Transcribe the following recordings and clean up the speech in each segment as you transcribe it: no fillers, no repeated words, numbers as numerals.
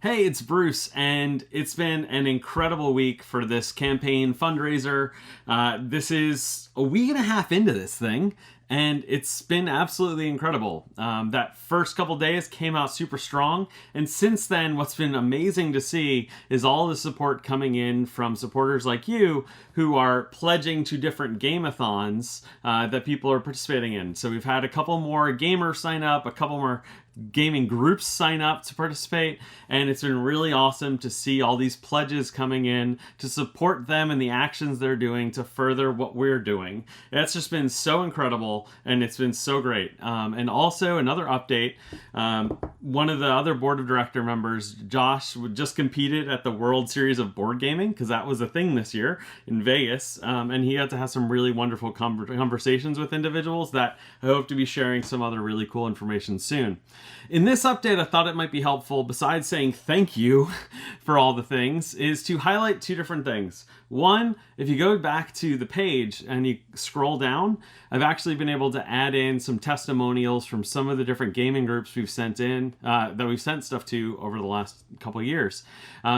Hey, it's Bruce, and it's been an incredible week for this campaign fundraiser. This is a week and a half into this thing, and it's been absolutely incredible. That first couple days came out super strong, and since then, what's been amazing to see is all the support coming in from supporters like you who are pledging to different game-a-thons that people are participating in. So we've had a couple more gamers sign up, a couple more gaming groups sign up to participate, and it's been really awesome to see all these pledges coming in to support them and the actions they're doing to further what we're doing. That's just been so incredible, and it's been so great. And also another update, one of the other board of director members, Josh, just competed at the World Series of Board Gaming, because that was a thing this year in Vegas, and he got to have some really wonderful conversations with individuals that I hope to be sharing some other really cool information soon. In this update, I thought it might be helpful, besides saying thank you for all the things, is to highlight two different things. One, if you go back to the page and you scroll down, I've actually been able to add in some testimonials from some of the different gaming groups we've sent in, that we've sent stuff to over the last couple of years.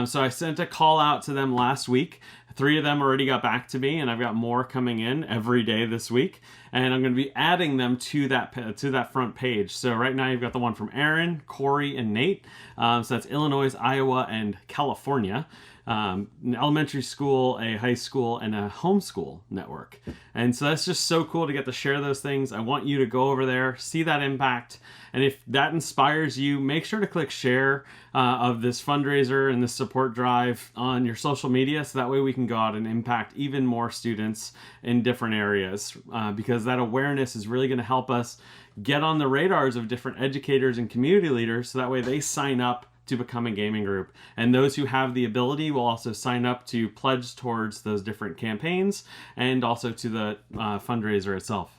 So I sent a call out to them last week. 3 of them already got back to me, and I've got more coming in every day this week. And I'm going to be adding them to that front page. So right now you've got the one from Aaron, Corey, and Nate. So that's Illinois, Iowa, and California. An elementary school, a high school, and a homeschool network. And so that's just so cool to get to share those things. I want you to go over there, see that impact, and if that inspires you, make sure to click share of this fundraiser and this support drive on your social media, so that way we can go out and impact even more students in different areas, because that awareness is really going to help us get on the radars of different educators and community leaders, so that way they sign up to become a gaming group. And those who have the ability will also sign up to pledge towards those different campaigns and also to the fundraiser itself.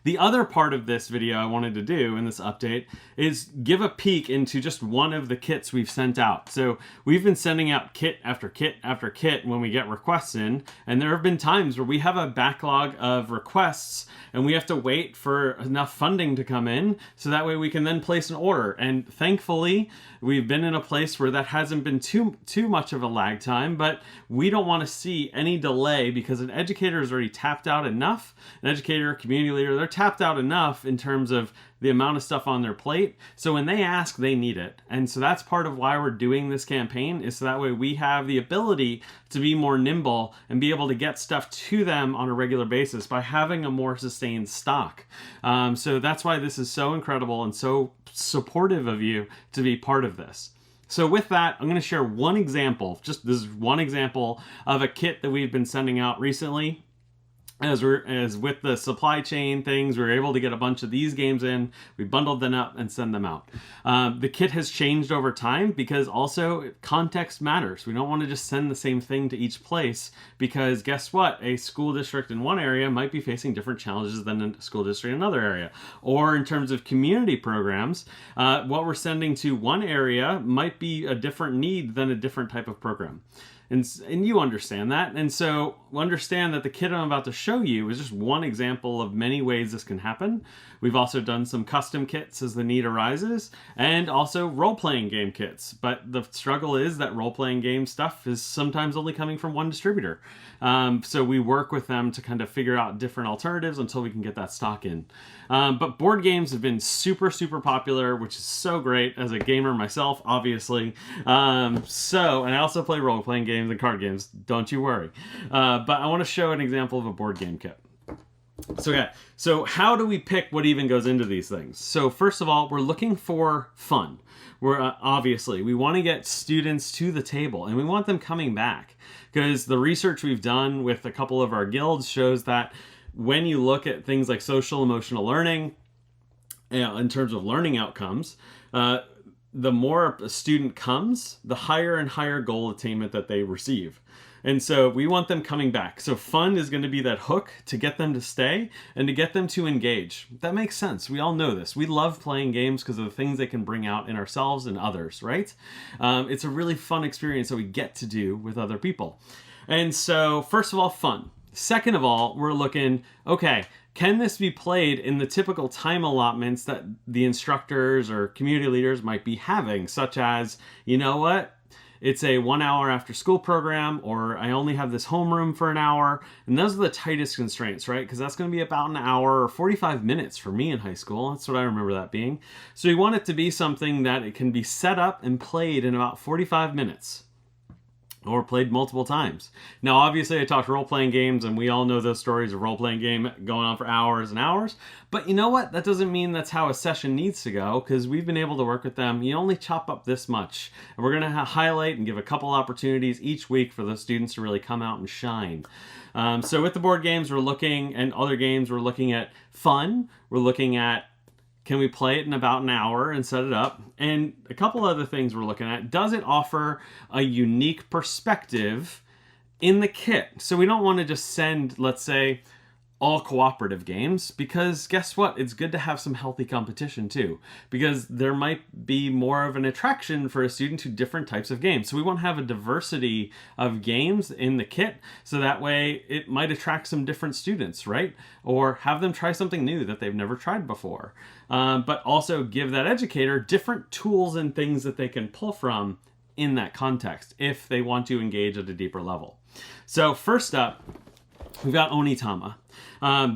The other part of this video I wanted to do in this update is give a peek into just one of the kits we've sent out. So we've been sending out kit after kit after kit when we get requests in, and there have been times where we have a backlog of requests and we have to wait for enough funding to come in so that way we can then place an order. And thankfully, we've been in a place where that hasn't been too much of a lag time, but we don't want to see any delay, because an educator is already tapped out enough. An educator, community leader, they're tapped out enough in terms of the amount of stuff on their plate. So when they ask, they need it. And so that's part of why we're doing this campaign, is so that way we have the ability to be more nimble and be able to get stuff to them on a regular basis by having a more sustained stock. So that's why this is so incredible and so supportive of you to be part of this. So with that, I'm going to share one example, this is one example of a kit that we've been sending out recently. As with the supply chain things, we were able to get a bunch of these games in. We bundled them up and send them out. The kit has changed over time, because also context matters. We don't want to just send the same thing to each place, because guess what? A school district in one area might be facing different challenges than a school district in another area. Or in terms of community programs, what we're sending to one area might be a different need than a different type of program. And you understand that. And so understand that the kit I'm about to show you is just one example of many ways this can happen. We've also done some custom kits as the need arises, and also role-playing game kits. But the struggle is that role-playing game stuff is sometimes only coming from one distributor. So we work with them to kind of figure out different alternatives until we can get that stock in. But board games have been super, super popular, which is so great as a gamer myself, obviously. And I also play role-playing games and card games, don't you worry. But I want to show an example of a board game kit. So how do we pick what even goes into these things? So first of all, we're looking for fun. Obviously, we want to get students to the table, and we want them coming back, because the research we've done with a couple of our guilds shows that when you look at things like social emotional learning, in terms of learning outcomes, the more a student comes, the higher and higher goal attainment that they receive. And so we want them coming back. So fun is going to be that hook to get them to stay and to get them to engage. That makes sense. We all know this. We love playing games because of the things they can bring out in ourselves and others, right? It's a really fun experience that we get to do with other people. And so first of all, fun. Second of all, we're looking, okay, can this be played in the typical time allotments that the instructors or community leaders might be having, such as, you know what? It's a 1 hour after school program, or I only have this homeroom for an hour. And those are the tightest constraints, right? Because that's going to be about an hour or 45 minutes for me in high school. That's what I remember that being. So you want it to be something that it can be set up and played in about 45 minutes. Or played multiple times. Now, obviously, I talked role-playing games, and we all know those stories of role-playing game going on for hours and hours. But you know what? That doesn't mean that's how a session needs to go, because we've been able to work with them. You only chop up this much. And we're going to highlight and give a couple opportunities each week for those students to really come out and shine. So with the board games, we're looking, and other games, we're looking at fun. We're looking at, can we play it in about an hour and set it up? And a couple other things we're looking at. Does it offer a unique perspective in the kit? So we don't want to just send, let's say, all cooperative games, because guess what? It's good to have some healthy competition too, because there might be more of an attraction for a student to different types of games. So we want to have a diversity of games in the kit, so that way it might attract some different students, right? Or have them try something new that they've never tried before. But also give that educator different tools and things that they can pull from in that context if they want to engage at a deeper level. So first up, we've got Onitama.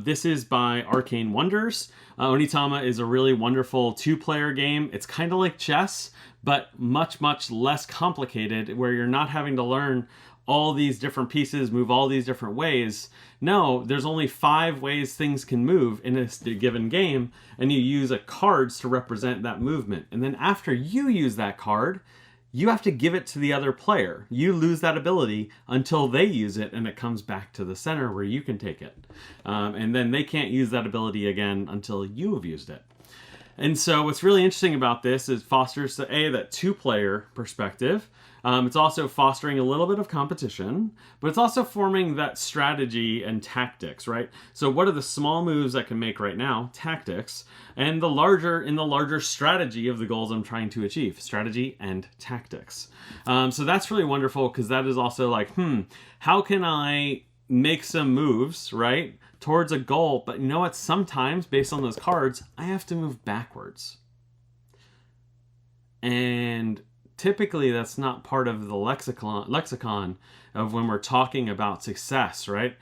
This is by Arcane Wonders. Onitama is a really wonderful 2-player game. It's kind of like chess, but much, much less complicated, where you're not having to learn all these different pieces, move all these different ways. No, there's only 5 ways things can move in a given game, and you use cards to represent that movement. And then after you use that card, you have to give it to the other player. You lose that ability until they use it, and it comes back to the center where you can take it. And then they can't use that ability again until you have used it. And so what's really interesting about this is fosters that 2-player perspective. It's also fostering a little bit of competition, but it's also forming that strategy and tactics, right? So what are the small moves I can make right now? Tactics. And the larger strategy of the goals I'm trying to achieve. Strategy and tactics. So that's really wonderful, because that is also like, how can I make some moves, right, towards a goal? But you know what? Sometimes, based on those cards, I have to move backwards. And typically that's not part of the lexicon of when we're talking about success, right?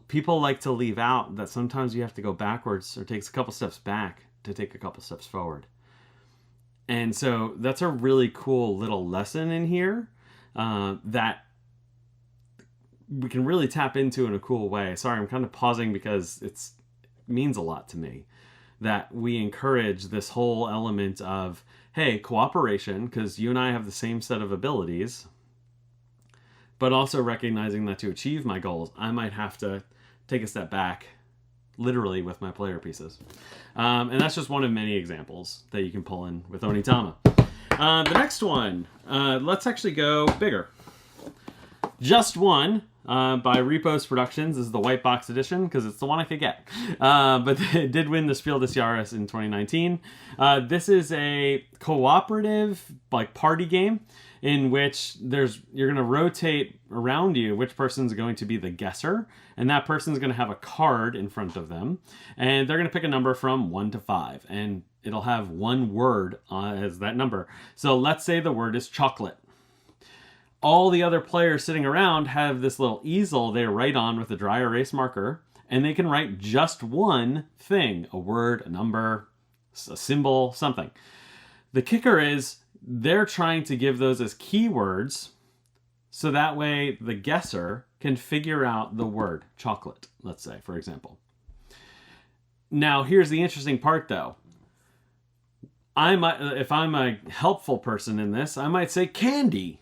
People like to leave out that sometimes you have to go backwards, or takes a couple steps back to take a couple steps forward. And so that's a really cool little lesson in here that we can really tap into in a cool way. Sorry, I'm kind of pausing because it means a lot to me that we encourage this whole element of, hey, cooperation, because you and I have the same set of abilities, but also recognizing that to achieve my goals, I might have to take a step back, literally, with my player pieces. And that's just one of many examples that you can pull in with Onitama. The next one, let's actually go bigger. Just One by Repos Productions is the white box edition, because it's the one I could get. But it did win the Spiel des Jahres in 2019. This is a cooperative party game in which you're going to rotate around you which person's going to be the guesser, and that person's going to have a card in front of them, and they're going to pick a number from 1 to 5, and it'll have one word as that number. So let's say the word is chocolate. All the other players sitting around have this little easel they write on with a dry erase marker, and they can write just one thing, a word, a number, a symbol, something. The kicker is they're trying to give those as keywords, so that way the guesser can figure out the word chocolate, let's say, for example. Now, here's the interesting part, though. If I'm a helpful person in this, I might say candy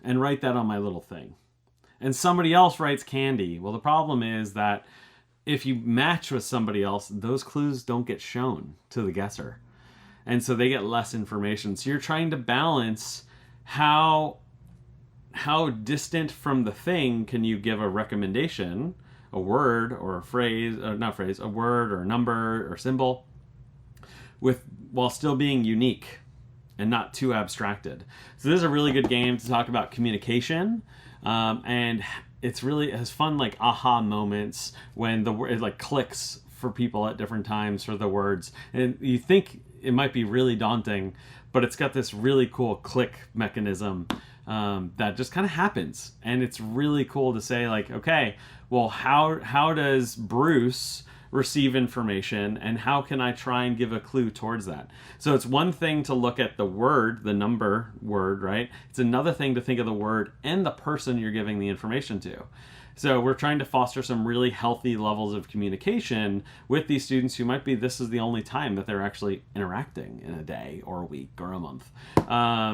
and write that on my little thing. And somebody else writes candy. Well, the problem is that if you match with somebody else, those clues don't get shown to the guesser. And so they get less information. So you're trying to balance how distant from the thing can you give a recommendation, a word or a phrase, a word or a number or symbol, while still being unique and not too abstracted. So this is a really good game to talk about communication, and it has fun aha moments when the word clicks for people at different times for the words. And you think it might be really daunting, but it's got this really cool click mechanism that just kind of happens. And it's really cool to say, like, okay, well, how does Bruce receive information, and how can I try and give a clue towards that? So it's one thing to look at the word, the number word, right? It's another thing to think of the word and the person you're giving the information to. So we're trying to foster some really healthy levels of communication with these students who might be, this is the only time that they're actually interacting in a day or a week or a month.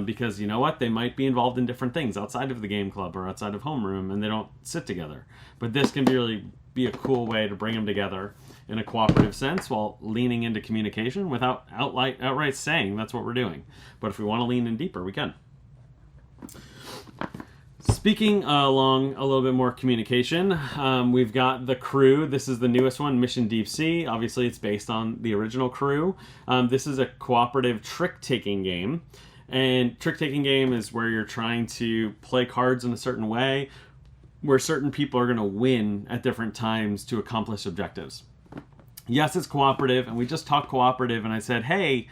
Because you know what? They might be involved in different things outside of the game club or outside of homeroom, and they don't sit together. But this can really be a cool way to bring them together in a cooperative sense while leaning into communication without outright saying that's what we're doing. But if we want to lean in deeper, we can. Speaking along a little bit more communication, we've got the crew. This is the newest one, Mission Deep Sea. Obviously, it's based on the original crew. This is a cooperative trick-taking game. And trick-taking game is where you're trying to play cards in a certain way, where certain people are going to win at different times to accomplish objectives. Yes, it's cooperative, and we just talked cooperative, and I said, hey,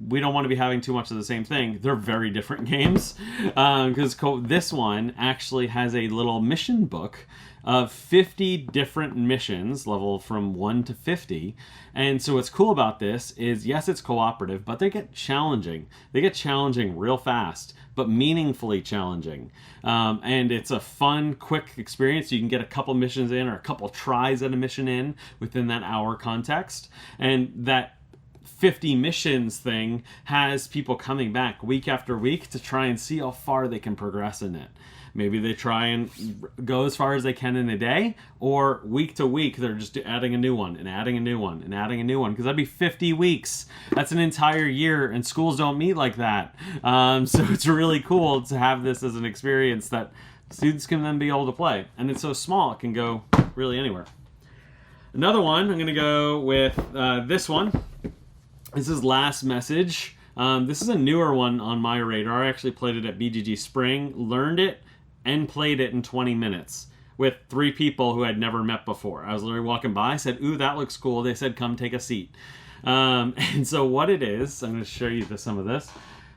we don't want to be having too much of the same thing. They're very different games, because this one actually has a little mission book of 50 different missions, level from 1 to 50. And so what's cool about this is, yes, it's cooperative, but they get challenging. They get challenging real fast, but meaningfully challenging. And it's a fun, quick experience. You can get a couple missions in or a couple tries at a mission in within that hour context. And that 50 missions thing has people coming back week after week to try and see how far they can progress in it. Maybe they try and go as far as they can in a day, or week to week they're just adding a new one and adding a new one and adding a new one, because that'd be 50 weeks. That's an entire year, and schools don't meet like that. So it's really cool to have this as an experience that students can then be able to play. And it's so small, it can go really anywhere. Another one, I'm going to go with this one. This is Last Message. This is a newer one on my radar. I actually played it at BGG Spring, learned it, and played it in 20 minutes with 3 people who I'd never met before. I was literally walking by, I said, ooh, that looks cool. They said, come take a seat. And so what it is, I'm going to show you some of this.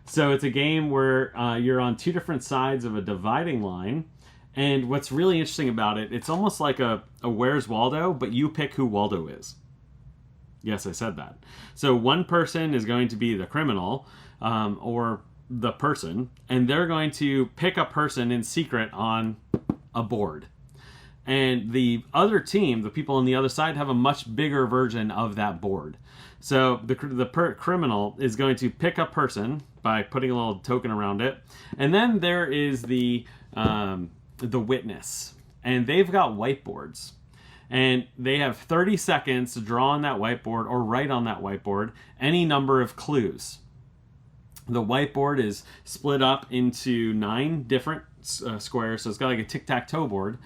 So it's a game where you're on 2 different sides of a dividing line. And what's really interesting about it, it's almost like a Where's Waldo, but you pick who Waldo is. Yes, I said that. So one person is going to be the criminal, or the person, and they're going to pick a person in secret on a board. And the other team, the people on the other side, have a much bigger version of that board. So the criminal is going to pick a person by putting a little token around it. And then there is the witness. And they've got whiteboards. And they have 30 seconds to draw on that whiteboard or write on that whiteboard any number of clues. The whiteboard is split up into 9 different squares, so it's got like a tic-tac-toe board.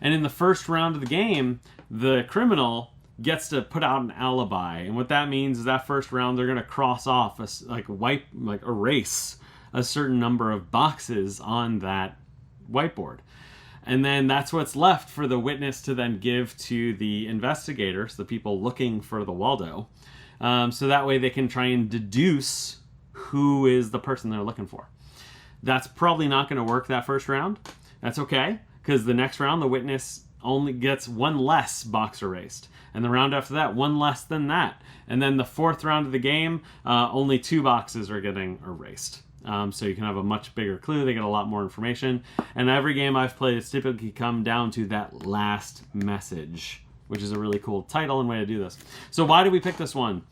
And in the first round of the game, the criminal gets to put out an alibi. And what that means is that first round, they're going to cross off, erase a certain number of boxes on that whiteboard. And then that's what's left for the witness to then give to the investigators, the people looking for the Waldo. So that way they can try and deduce who is the person they're looking for. That's probably not going to work that first round. That's okay, because the next round, the witness only gets 1 less box erased. And the round after that, 1 less than that. And then the 4th round of the game, only 2 boxes are getting erased. So you can have a much bigger clue. They get a lot more information. And every game I've played, it's typically come down to that last message, which is a really cool title and way to do this. So why did we pick this one?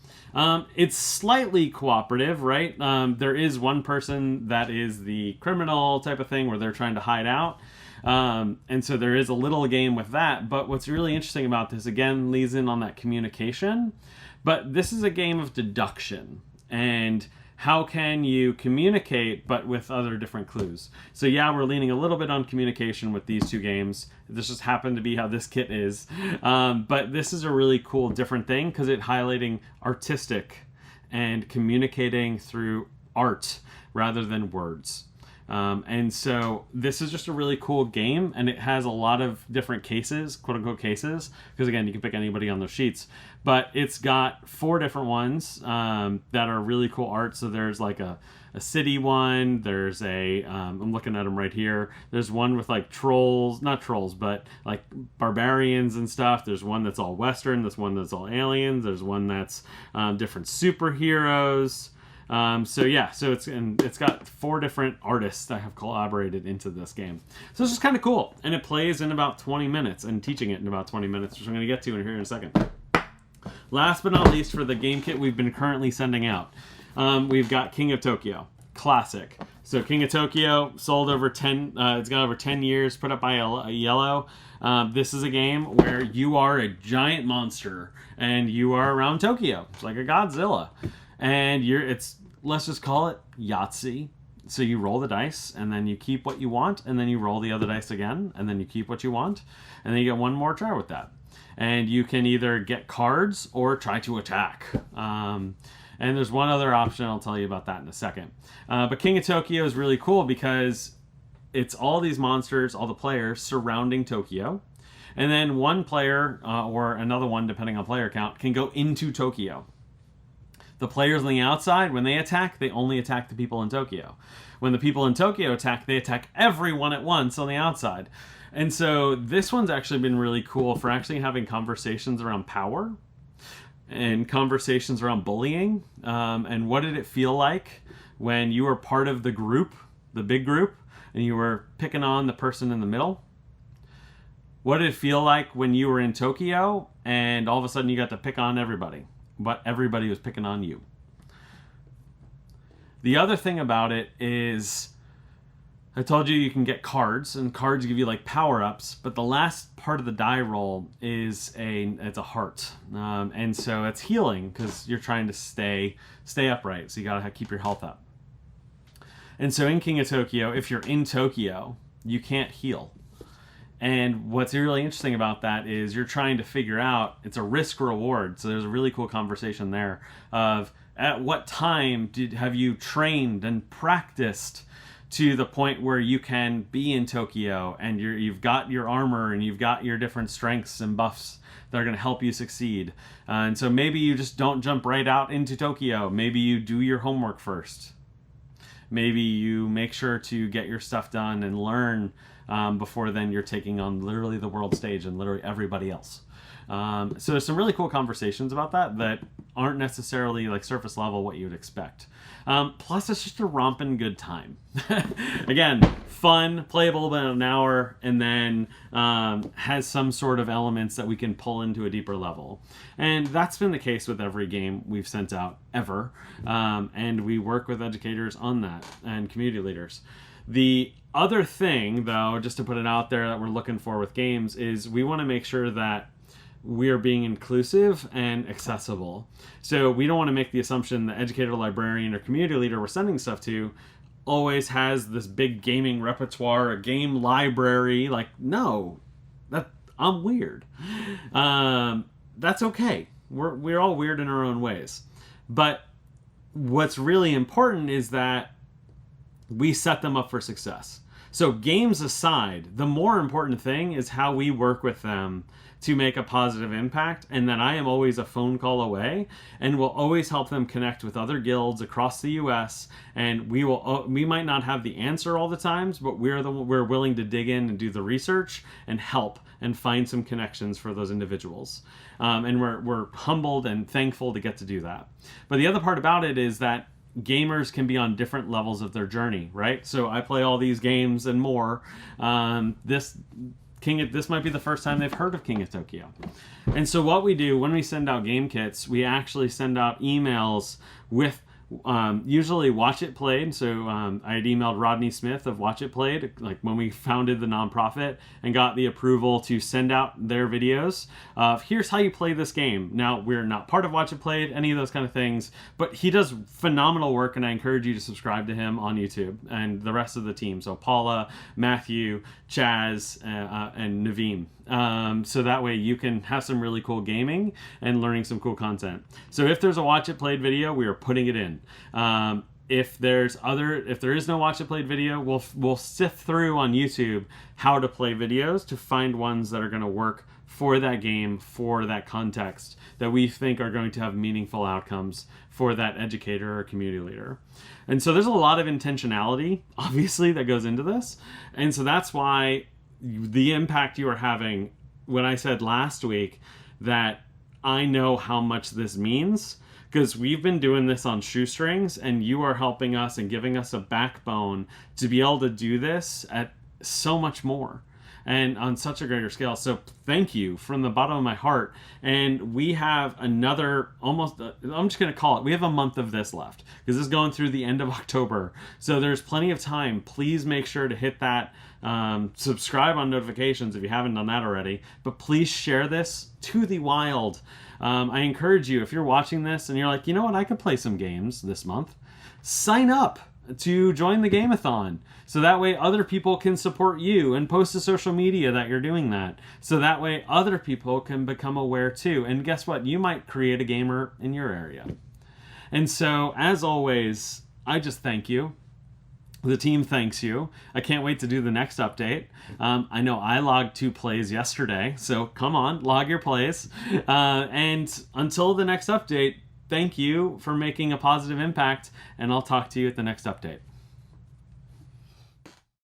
It's slightly cooperative, right? There is one person that is the criminal type of thing where they're trying to hide out. And so there is a little game with that. But what's really interesting about this, again, leads in on that communication. But this is a game of deduction. And how can you communicate, but with other different clues? So yeah, we're leaning a little bit on communication with these 2 games. This just happened to be how this kit is. But this is a really cool, different thing, because it's highlighting artistic and communicating through art rather than words. And so this is just a really cool game, and it has a lot of different cases, quote unquote cases, because again, you can pick anybody on those sheets. But it's got 4 different ones that are really cool art. So there's like a city one. There's I'm looking at them right here. There's one with like trolls, not trolls, but like barbarians and stuff. There's one that's all Western. There's one that's all aliens. There's one that's different superheroes. So it's got 4 different artists that have collaborated into this game. So it's just kind of cool, and it plays in about 20 minutes, and teaching it in about 20 minutes, which I'm going to get to here in a second. Last but not least, for the game kit we've been currently sending out, we've got King of Tokyo Classic. So King of Tokyo sold over 10. It's got over 10 years. Put up by a Yellow. This is a game where you are a giant monster and you are around Tokyo. It's like a Godzilla. And let's just call it Yahtzee. So you roll the dice, and then you keep what you want, and then you roll the other dice again, and then you keep what you want, and then you get one more try with that. And you can either get cards or try to attack. And there's one other option, I'll tell you about that in a second. But King of Tokyo is really cool because it's all these monsters, all the players surrounding Tokyo. And then one player, or another one, depending on player count, can go into Tokyo. The players on the outside, when they attack, they only attack the people in Tokyo. When the people in Tokyo attack, they attack everyone at once on the outside. And so this one's actually been really cool for actually having conversations around power and conversations around bullying. And what did it feel like when you were part of the group, the big group, and you were picking on the person in the middle? What did it feel like when you were in Tokyo and all of a sudden you got to pick on everybody, but everybody was picking on you? The other thing about it is, I told you can get cards, and cards give you like power-ups, but the last part of the die roll is it's a heart. And so it's healing because you're trying to stay upright, so you gotta keep your health up. And so in King of Tokyo, if you're in Tokyo, you can't heal. And what's really interesting about that is you're trying to figure out, it's a risk reward. So there's a really cool conversation there of at what time have you trained and practiced to the point where you can be in Tokyo and you've got your armor and you've got your different strengths and buffs that are going to help you succeed. And so maybe you just don't jump right out into Tokyo. Maybe you do your homework first. Maybe you make sure to get your stuff done and learn before then you're taking on literally the world stage and literally everybody else. So there's some really cool conversations about that aren't necessarily like surface level what you would expect. Plus it's just a romping good time. Again, fun, playable about an hour, and then has some sort of elements that we can pull into a deeper level. And that's been the case with every game we've sent out ever. And we work with educators on that and community leaders. The other thing, though, just to put it out there that we're looking for with games is we want to make sure that we're being inclusive and accessible. So we don't want to make the assumption the educator, librarian, or community leader we're sending stuff to always has this big gaming repertoire, a game library. Like, no, I'm weird. That's okay. We're all weird in our own ways. But what's really important is that we set them up for success. So games aside, the more important thing is how we work with them to make a positive impact, and that I am always a phone call away and will always help them connect with other guilds across the US. And we might not have the answer all the times, but we're willing to dig in and do the research and help and find some connections for those individuals. And we're humbled and thankful to get to do that. But the other part about it is that gamers can be on different levels of their journey, right? So I play all these games and more. This might be the first time they've heard of King of Tokyo. And so what we do when we send out game kits, we actually send out emails with usually Watch It Played. So I had emailed Rodney Smith of Watch It Played, like when we founded the nonprofit, and got the approval to send out their videos of here's how you play this game. Now, we're not part of Watch It Played, any of those kind of things, but he does phenomenal work, and I encourage you to subscribe to him on YouTube and the rest of the team. So Paula, Matthew, Chaz, and Naveem. So that way you can have some really cool gaming and learning some cool content. So if there's a Watch It Played video, we are putting it in. if there is no watch it played video, we'll sift through on YouTube how to play videos to find ones that are going to work for that game, for that context, that we think are going to have meaningful outcomes for that educator or community leader. And so there's a lot of intentionality, obviously, that goes into this. And so that's why the impact you are having, when I said last week that I know how much this means, because we've been doing this on shoestrings, and you are helping us and giving us a backbone to be able to do this at so much more and on such a greater scale. So thank you from the bottom of my heart. And we have another almost, I'm just going to call it, we have a month of this left because this is going through the end of October. So there's plenty of time. Please make sure to hit that, subscribe on notifications if you haven't done that already, but please share this to the wild. I encourage you, if you're watching this and you're like, you know what, I could play some games this month, sign up to join the Gameathon. So that way other people can support you, and post to social media that you're doing that. So that way other people can become aware too. And guess what? You might create a gamer in your area. And so as always, I just thank you. The team thanks you. I can't wait to do the next update. I know I logged 2 plays yesterday, so come on, log your plays. And until the next update, thank you for making a positive impact, and I'll talk to you at the next update.